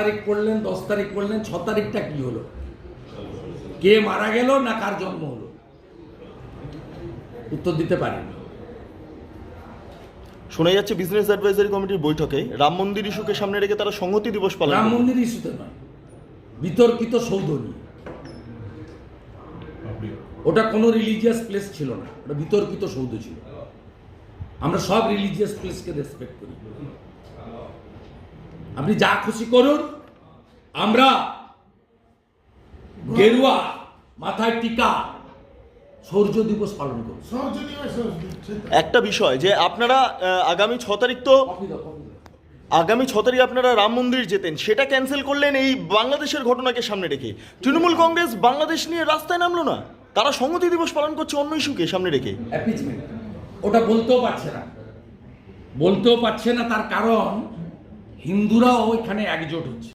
তারিখ করলেন, 10 তারিখ করলেন, 6 তারিখটা কি হলো? কে মারা গেল না কার জন্ম হলো? উত্তর দিতে পারেন। শোনা যাচ্ছে বিজনেস অ্যাডভাইজারি কমিটির বৈঠকে রাম মন্দির ইস্যুকে সামনে রেখে তারা সংহতি দিবস পালন রাম করবে। মন্দির ইস্যুতে নয়, বিতর্কিত সৌধ নিয়ে। ওটা কোনো রিলিজিয়াস প্লেস ছিল না, ওটা বিতর্কিত সৌধ ছিল। আমরা সব রিলিজিয়াস প্লেসকে রেসপেক্ট করি। আপনি যা খুশি করুন, আমরা গেরুয়া মাথায় টিকা সৌর্য দিবস পালন করব। একটা বিষয় যে আপনারা আগামী 6 তারিখ তো আগামী 6 তারিখ আপনারা রাম মন্দির যেতেন, সেটা ক্যান্সেল করলেন এই বাংলাদেশের ঘটনাকে সামনে রেখে। তৃণমূল কংগ্রেস বাংলাদেশ নিয়ে রাস্তায় নামলো না, তারা সংহতি দিবস পালন করছে অন্য ইস্যুকে সামনে রেখে। অ্যাপিচমেন্ট ওটা বলতেও পারছে না, তার কারণ হিন্দুরাও এখানে একজোট হচ্ছে।